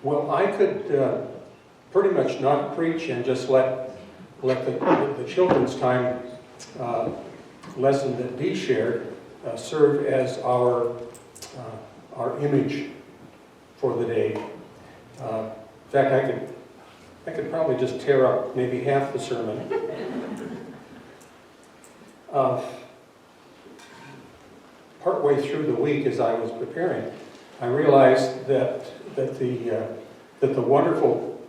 Well, I could pretty much not preach and just let the children's time lesson that Dee shared serve as our image for the day. In fact, I could probably just tear up maybe half the sermon. Partway through the week, as I was preparing, I realized that the wonderful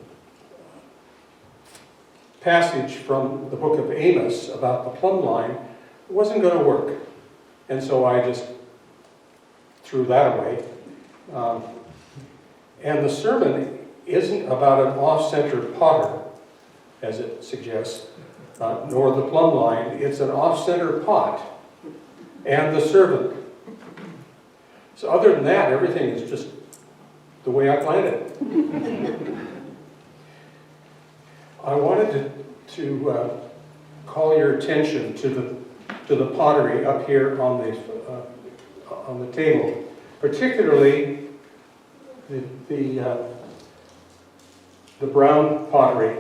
passage from the book of Amos about the plumb line wasn't going to work, and so I just threw that away. And the sermon isn't about an off-center potter, as it suggests, nor the plumb line. It's an off-center pot and the servant. So other than that, everything is just the way I planned it. I wanted to call your attention to the pottery up here on the table, particularly the brown pottery.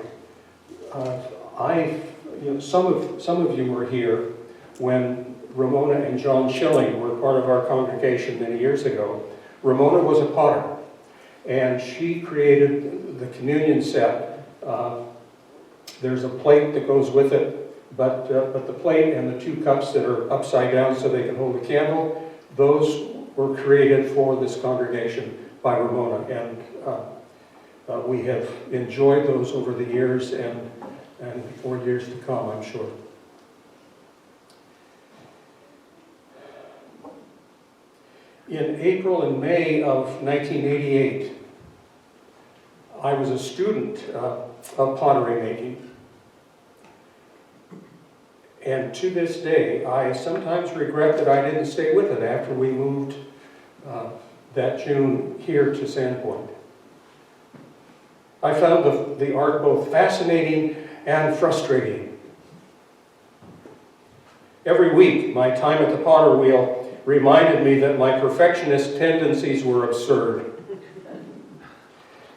Some of you were here when Ramona and John Schilling were part of our congregation many years ago. Ramona was a potter, and she created the communion set. There's a plate that goes with it, but the plate and the two cups that are upside down so they can hold a candle, those were created for this congregation by Ramona, and we have enjoyed those over the years and for years to come, I'm sure. In April and May of 1988, I was a student of pottery making. And to this day, I sometimes regret that I didn't stay with it after we moved that June here to Sandpoint. I found the art both fascinating and frustrating. Every week, my time at the potter wheel reminded me that my perfectionist tendencies were absurd.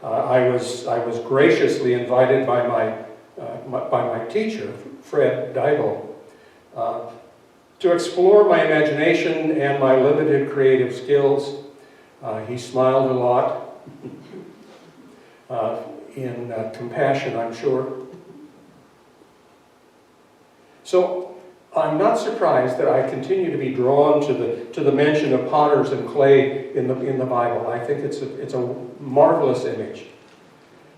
I was graciously invited by my teacher, Fred Dybel, to explore my imagination and my limited creative skills. He smiled a lot, in compassion, I'm sure. So I'm not surprised that I continue to be drawn to the mention of potters and clay in the Bible. I think it's a marvelous image.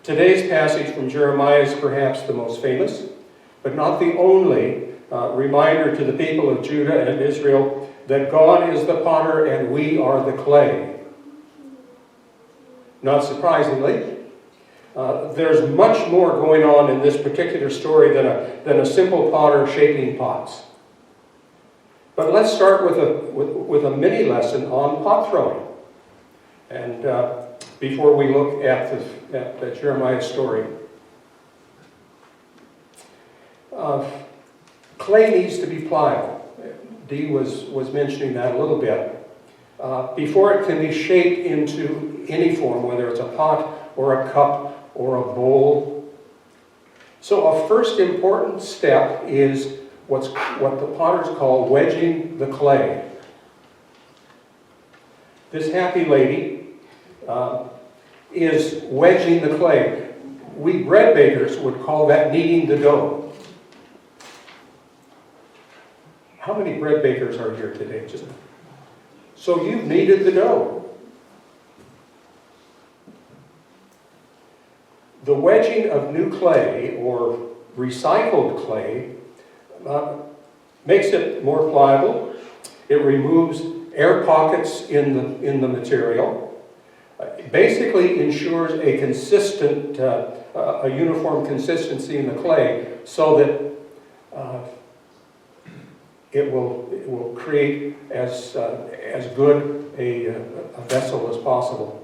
Today's passage from Jeremiah is perhaps the most famous, but not the only reminder to the people of Judah and Israel that God is the potter and we are the clay. Not surprisingly, there's much more going on in this particular story than a simple potter shaping pots. But let's start with a mini lesson on pot throwing. And before we look at Jeremiah's story, clay needs to be pliable. Dee was mentioning that a little bit. Before it can be shaped into any form, whether it's a pot or a cup or a bowl. So a first important step is what the potters call wedging the clay. This happy lady is wedging the clay. We bread bakers would call that kneading the dough. How many bread bakers are here today? So you've kneaded the dough. The wedging of new clay or recycled clay makes it more pliable. It removes air pockets in the material. It basically ensures a consistent, a uniform consistency in the clay, so that it will create as good a vessel as possible.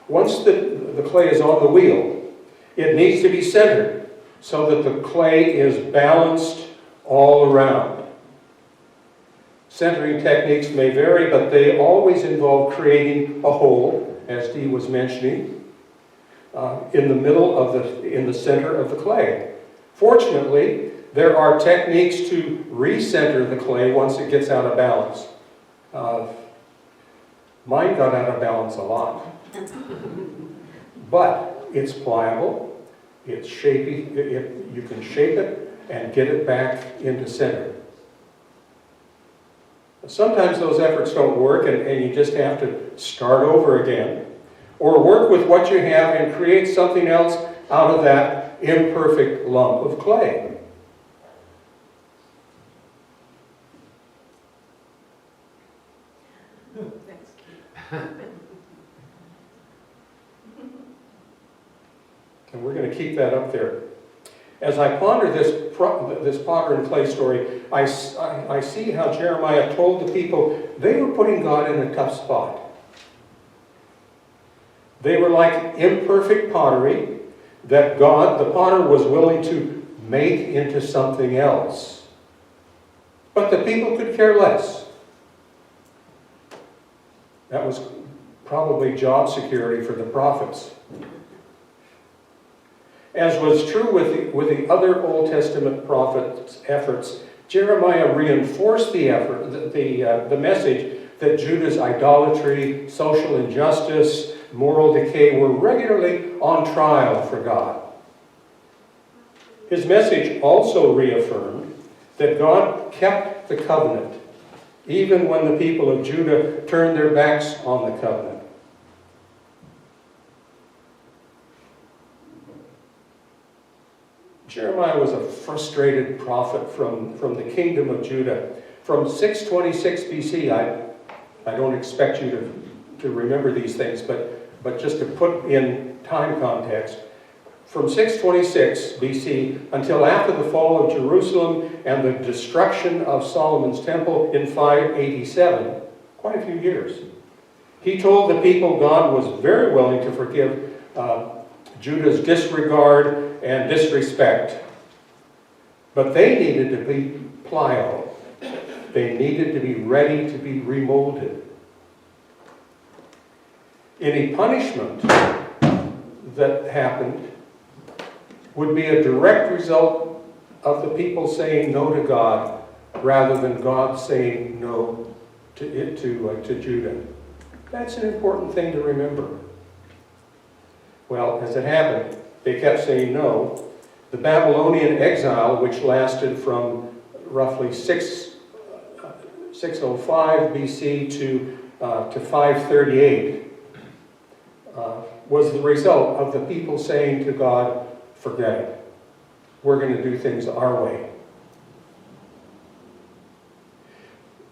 Once the clay is on the wheel, it needs to be centered so that the clay is balanced all around. Centering techniques may vary, but they always involve creating a hole, as Dee was mentioning, in the middle of in the center of the clay. Fortunately, there are techniques to recenter the clay once it gets out of balance. Mine got out of balance a lot. But it's pliable, it's shapy, you can shape it and get it back into center. Sometimes those efforts don't work and you just have to start over again. Or work with what you have and create something else out of that imperfect lump of clay. And we're going to keep that up there. As I ponder this potter and clay story, I see how Jeremiah told the people they were putting God in a tough spot. They were like imperfect pottery that God, the potter, was willing to make into something else. But the people could care less. That was probably job security for the prophets. As was true with the other Old Testament prophets' efforts, Jeremiah reinforced the message that Judah's idolatry, social injustice, moral decay were regularly on trial for God. His message also reaffirmed that God kept the covenant, even when the people of Judah turned their backs on the covenant. Jeremiah was a frustrated prophet from the kingdom of Judah. From 626 BC, I don't expect you to remember these things, but just to put in time context, from 626 BC until after the fall of Jerusalem and the destruction of Solomon's temple in 587, quite a few years, he told the people God was very willing to forgive Judah's disregard and disrespect. But they needed to be pliable. They needed to be ready to be remolded. Any punishment that happened would be a direct result of the people saying no to God rather than God saying no to Judah. That's an important thing to remember. Well, as it happened, they kept saying no. The Babylonian exile, which lasted from roughly 605 BC to 538, was the result of the people saying to God, forget it. We're going to do things our way.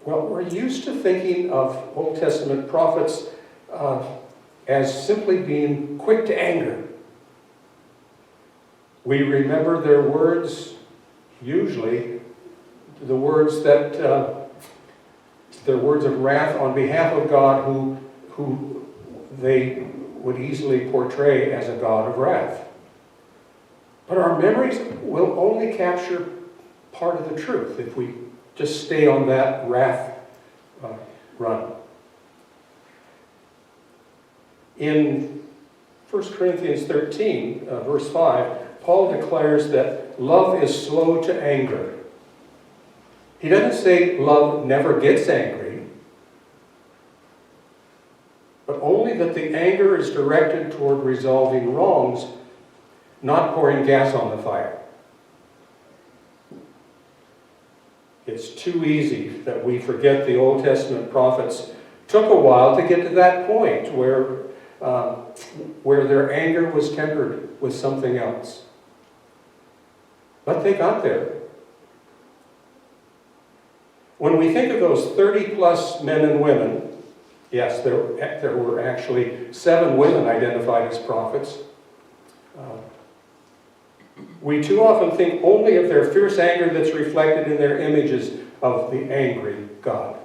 Well, we're used to thinking of Old Testament prophets as simply being quick to anger. We remember their words, usually, the words that, their words of wrath on behalf of God who they would easily portray as a God of wrath. But our memories will only capture part of the truth if we just stay on that wrath run. In 1 Corinthians 13, verse 5, Paul declares that love is slow to anger. He doesn't say love never gets angry, but only that the anger is directed toward resolving wrongs, not pouring gas on the fire. It's too easy that we forget the Old Testament prophets took a while to get to that point where their anger was tempered with something else. But they got there. When we think of those 30-plus men and women, yes, there were actually 7 women identified as prophets. We too often think only of their fierce anger that's reflected in their images of the angry God.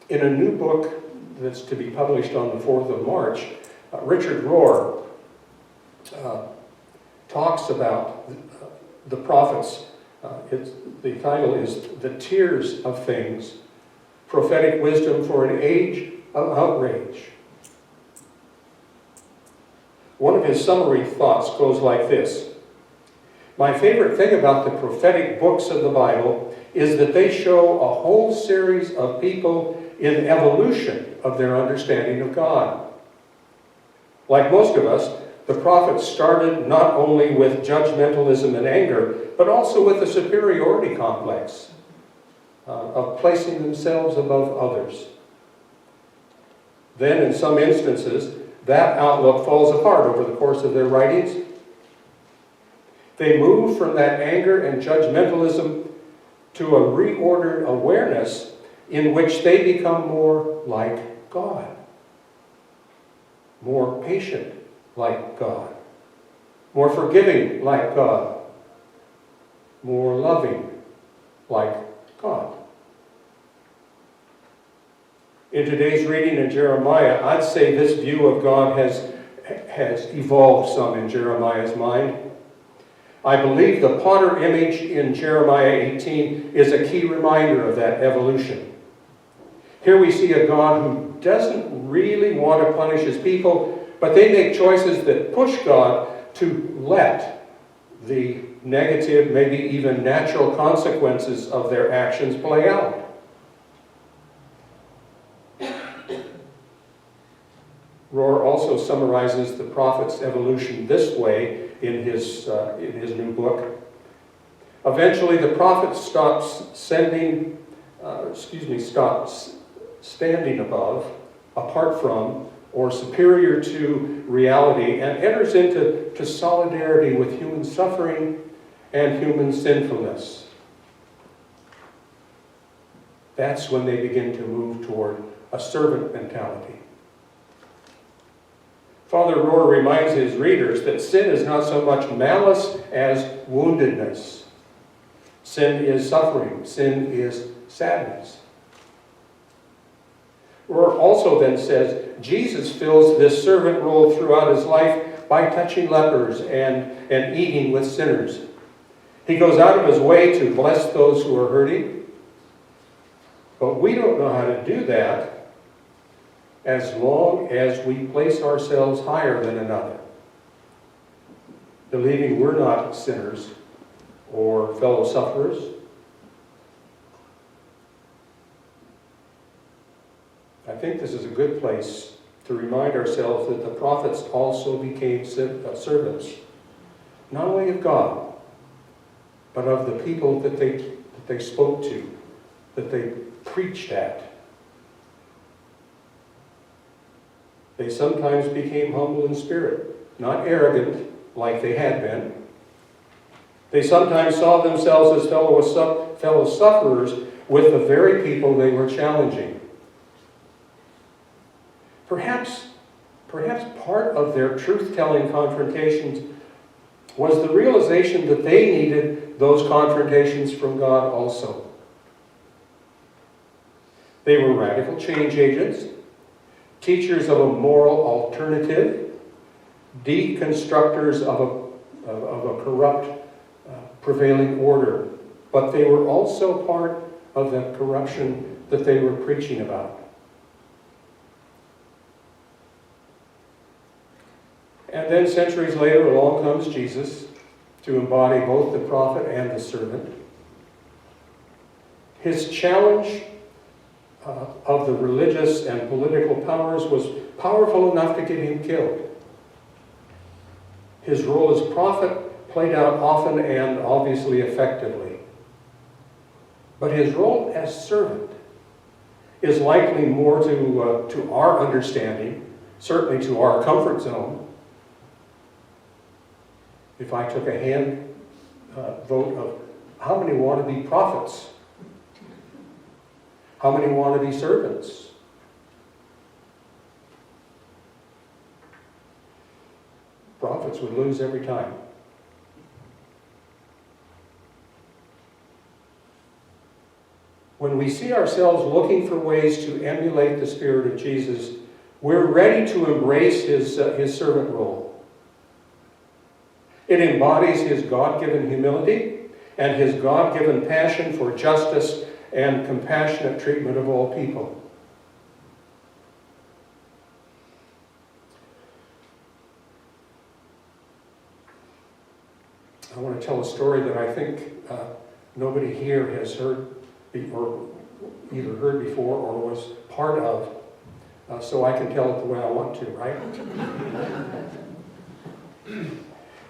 In a new book that's to be published on the 4th of March, Richard Rohr talks about the prophets. The title is The Tears of Things, Prophetic Wisdom for an Age of Outrage. One of his summary thoughts goes like this: "My favorite thing about the prophetic books of the Bible is that they show a whole series of people in evolution of their understanding of God. Like most of us, the prophets started not only with judgmentalism and anger, but also with a superiority complex of placing themselves above others. Then, in some instances, that outlook falls apart over the course of their writings. They move from that anger and judgmentalism to a reordered awareness in which they become more like God, more patient like God, more forgiving like God, more loving like God." In today's reading in Jeremiah, I'd say this view of God has evolved some in Jeremiah's mind. I believe the potter image in Jeremiah 18 is a key reminder of that evolution. Here we see a God who doesn't really want to punish his people, but they make choices that push God to let the negative, maybe even natural consequences of their actions play out. Rohr also summarizes the prophet's evolution this way in his new book. Eventually, the prophet stops standing above, apart from, or superior to reality, and enters into solidarity with human suffering and human sinfulness. That's when they begin to move toward a servant mentality. Father Rohr reminds his readers that sin is not so much malice as woundedness. Sin is suffering. Sin is sadness. Rohr also then says Jesus fills this servant role throughout his life by touching lepers and eating with sinners. He goes out of his way to bless those who are hurting. But we don't know how to do that as long as we place ourselves higher than another, believing we're not sinners or fellow sufferers. I think this is a good place to remind ourselves that the prophets also became servants, not only of God, but of the people that they spoke to, that they preached at. They sometimes became humble in spirit, not arrogant like they had been. They sometimes saw themselves as fellow sufferers with the very people they were challenging. Perhaps part of their truth-telling confrontations was the realization that they needed those confrontations from God also. They were radical change agents, teachers of a moral alternative, deconstructors of a corrupt prevailing order, but they were also part of the corruption that they were preaching about. And then centuries later, along comes Jesus to embody both the prophet and the servant. His challenge of the religious and political powers was powerful enough to get him killed. His role as prophet played out often and obviously effectively. But his role as servant is likely more to our understanding, certainly to our comfort zone. If I took a hand vote of how many want to be prophets, how many want to be servants? Prophets would lose every time. When we see ourselves looking for ways to emulate the Spirit of Jesus, we're ready to embrace his servant role. It embodies his God-given humility and his God-given passion for justice and compassionate treatment of all people. I want to tell a story that I think nobody here has heard or either heard before or was part of, so I can tell it the way I want to, right?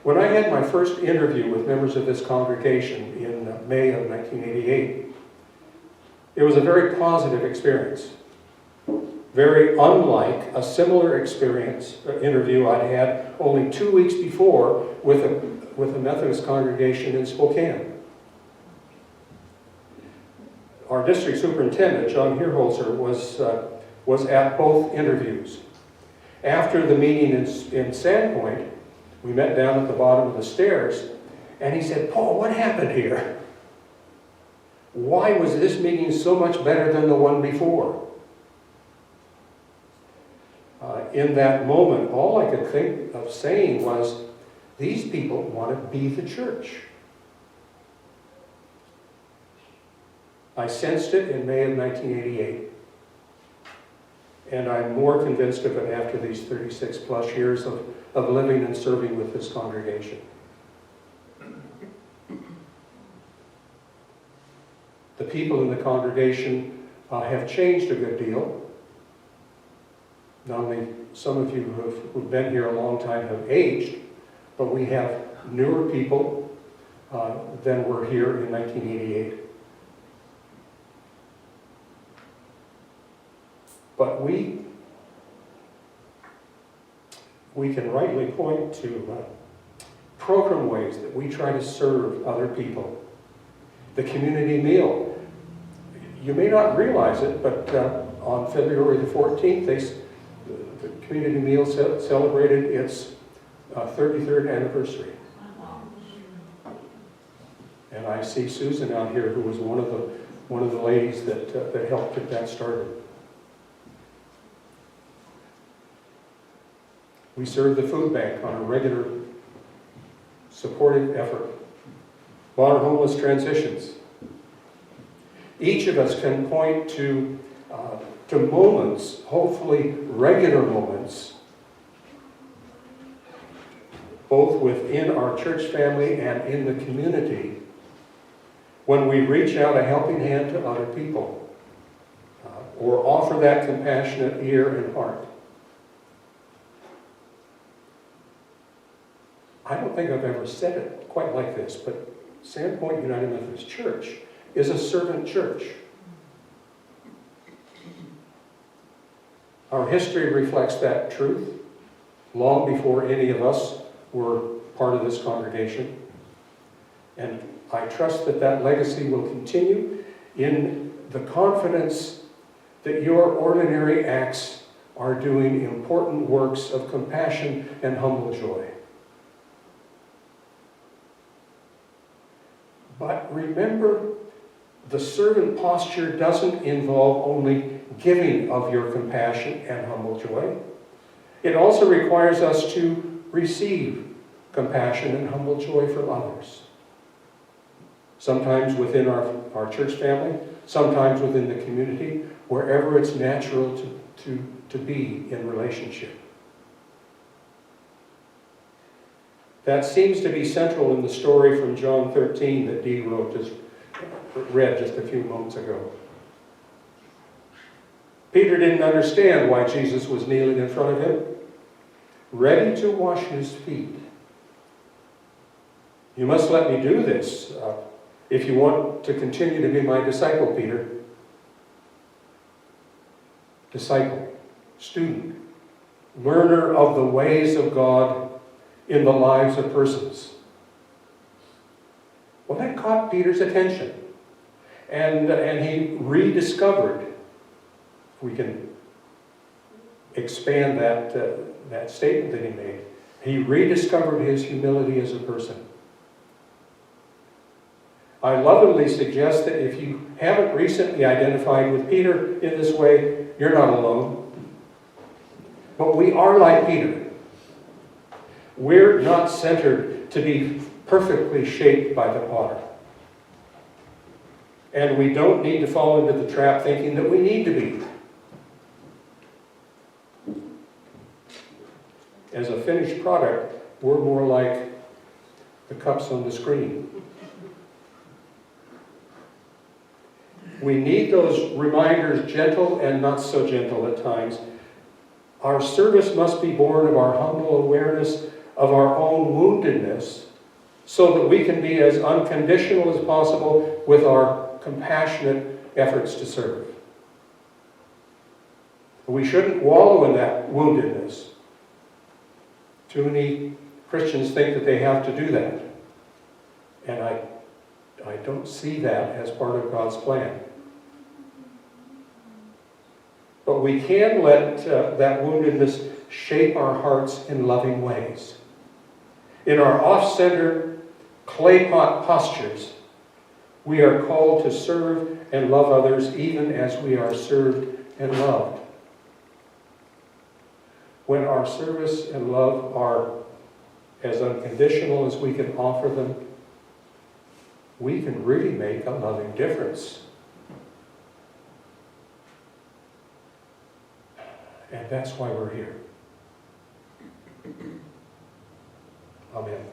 When I had my first interview with members of this congregation in May of 1988, it was a very positive experience. Very unlike a similar interview I'd had only 2 weeks before with a Methodist congregation in Spokane. Our district superintendent, John Hierholzer, was at both interviews. After the meeting in Sandpoint, we met down at the bottom of the stairs, and he said, "Paul, what happened here? Why was this meeting so much better than the one before?" In that moment, all I could think of saying was, these people want to be the church. I sensed it in May of 1988. And I'm more convinced of it after these 36 plus years of living and serving with this congregation. The people in the congregation have changed a good deal. Not only some of you who've been here a long time have aged, but we have newer people than were here in 1988. But we can rightly point to program ways that we try to serve other people. The community meal. You may not realize it, but on February the 14th, the community meal celebrated its 33rd anniversary. And I see Susan out here, who was one of the ladies that helped get that started. We serve the food bank on a regular supportive effort. Modern homeless transitions. Each of us can point to moments, hopefully regular moments, both within our church family and in the community, when we reach out a helping hand to other people, or offer that compassionate ear and heart. I don't think I've ever said it quite like this, but Sandpoint United Methodist Church is a servant church. Our history reflects that truth long before any of us were part of this congregation. And I trust that that legacy will continue in the confidence that your ordinary acts are doing important works of compassion and humble joy. But remember, the servant posture doesn't involve only giving of your compassion and humble joy. It also requires us to receive compassion and humble joy from others. Sometimes within our church family, sometimes within the community, wherever it's natural to be in relationship. That seems to be central in the story from John 13 that Dee read just a few moments ago. Peter didn't understand why Jesus was kneeling in front of him, ready to wash his feet. "You must let me do this if you want to continue to be my disciple, Peter." Disciple, student, learner of the ways of God in the lives of persons. Well, that caught Peter's attention. And he rediscovered, if we can expand that statement that he made, he rediscovered his humility as a person. I lovingly suggest that if you haven't recently identified with Peter in this way, you're not alone. But we are like Peter. We're not centered to be perfectly shaped by the potter. And we don't need to fall into the trap thinking that we need to be. As a finished product, we're more like the cups on the screen. We need those reminders, gentle and not so gentle at times. Our service must be born of our humble awareness of our own woundedness, so that we can be as unconditional as possible with our compassionate efforts to serve. We shouldn't wallow in that woundedness. Too many Christians think that they have to do that. And I don't see that as part of God's plan. But we can let that woundedness shape our hearts in loving ways. In our off-center, clay pot postures, we are called to serve and love others even as we are served and loved. When our service and love are as unconditional as we can offer them, we can really make a loving difference. And that's why we're here. Amen.